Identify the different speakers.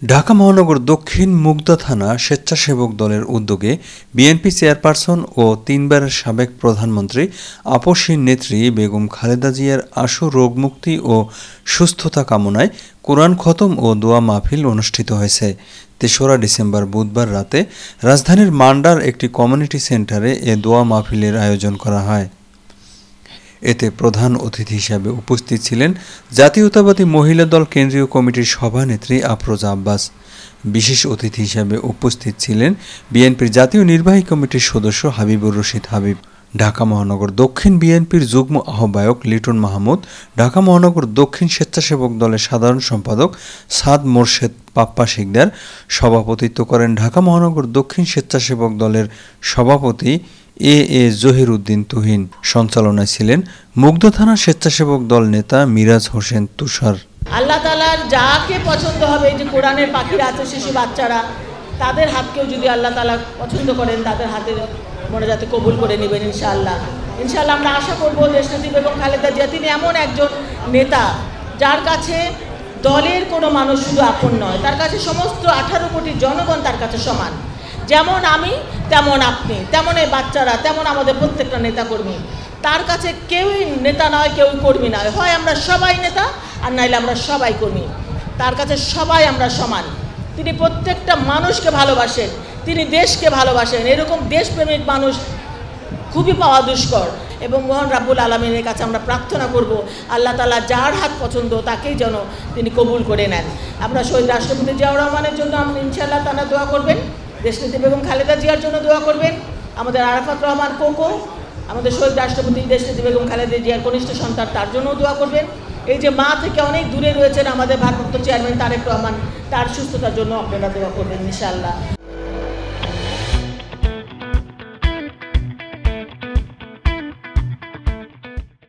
Speaker 1: ঢাকা মহানগর দক্ষিণ মুগদা থানা স্বেচ্ছাসেবক দলের উদ্যোগে বিএনপি চেয়ারপারসন ও তিনবারের সাবেক প্রধানমন্ত্রী আপসীর নেত্রী বেগম খালেদা জিয়ার আশু রোগমুক্তি ও সুস্থতা কামনায় কোরআন খতম ও দোয়া মাহফিল অনুষ্ঠিত হয়েছে। ৩রা ডিসেম্বর বুধবার রাতে রাজধানীর মান্ডার একটি কমিউনিটি সেন্টারে এ দোয়া মাহফিলের আয়োজন করা হয়। এতে প্রধান অতিথি হিসেবে উপস্থিত ছিলেন জাতীয়তাবাদী মহিলা দল কেন্দ্রীয় কমিটির সভানেত্রী আফরোজা আব্বাস। বিশেষ অতিথি হিসেবে উপস্থিত ছিলেন বিএনপির জাতীয় নির্বাহী কমিটির সদস্য হাবিবুর রশিদ হাবিব, ঢাকা মহানগর দক্ষিণ বিএনপির যুগ্ম আহ্বায়ক লিটন মাহমুদ, ঢাকা মহানগর দক্ষিণ স্বেচ্ছাসেবক দলের সাধারণ সম্পাদক সাদ মোরশেদ পাপ্পা শিকদার। সভাপতিত্ব করেন ঢাকা মহানগর দক্ষিণ স্বেচ্ছাসেবক দলের সভাপতি এ জহির উদ্দিন তুহিন। সঞ্চালনায় ছিলেন মুগদা থানা স্বেচ্ছাসেবক দল নেতা মিরাজ হোসেন তুষার।
Speaker 2: আল্লাহ তাআলার যাকে পছন্দ হবে, যে কোরআনের পাখিরা আছে, শিশু বাচ্চারা, তাদের হাতকেও যদি আল্লাহ তাআলা পছন্দ করেন, তাদের হাতের মোনাজাতে কবুল করে নেবেন ইনশাআল্লাহ। ইনশাআল্লাহ আমরা আশা করব দেশনেত্রী বেগম খালেদা জিয়া তিনি এমন একজন নেতা যার কাছে দলের কোনো মানুষ শুধু আপন নয়, তার কাছে সমস্ত 18 কোটি জনগণ তার কাছে সমান। যেমন আমি তেমন আপনি, তেমন এই বাচ্চারা, তেমন আমাদের প্রত্যেকটা নেতাকর্মী। তার কাছে কেউই নেতা নয়, কেউই কর্মী নয়, হয় আমরা সবাই নেতা আর নাইলে আমরা সবাই কর্মী। তার কাছে সবাই আমরা সমান। তিনি প্রত্যেকটা মানুষকে ভালোবাসেন, তিনি দেশকে ভালোবাসেন। এরকম দেশপ্রেমিক মানুষ খুবই পাওয়া দুষ্কর। এবং মহান রাব্বুল আলামিনের কাছে আমরা প্রার্থনা করব আল্লাহ তাআলা যার হাত পছন্দ তাকেই যেন তিনি কবুল করে নেন। আমরা শহীদ রাষ্ট্রপতি জিয়াউর রহমানের জন্য ইনশাআল্লাহ তাআলা দোয়া করবেন, দেশনেত্রী বেগম খালেদা জিয়ার জন্য দোয়া করবেন, আমাদের আরাফাত রহমান কোকো, আমাদের শহীদ রাষ্ট্রপতি দেশনেত্রী বেগম খালেদা জিয়ার কনিষ্ঠ সন্তান, তার জন্যও দোয়া করবেন। এই যে মা থেকে অনেক দূরে রয়েছেন আমাদের ভারপ্রাপ্ত চেয়ারম্যান তারেক রহমান, তার সুস্থতার জন্য আপনারা দোয়া করবেন ইনশাআল্লাহ।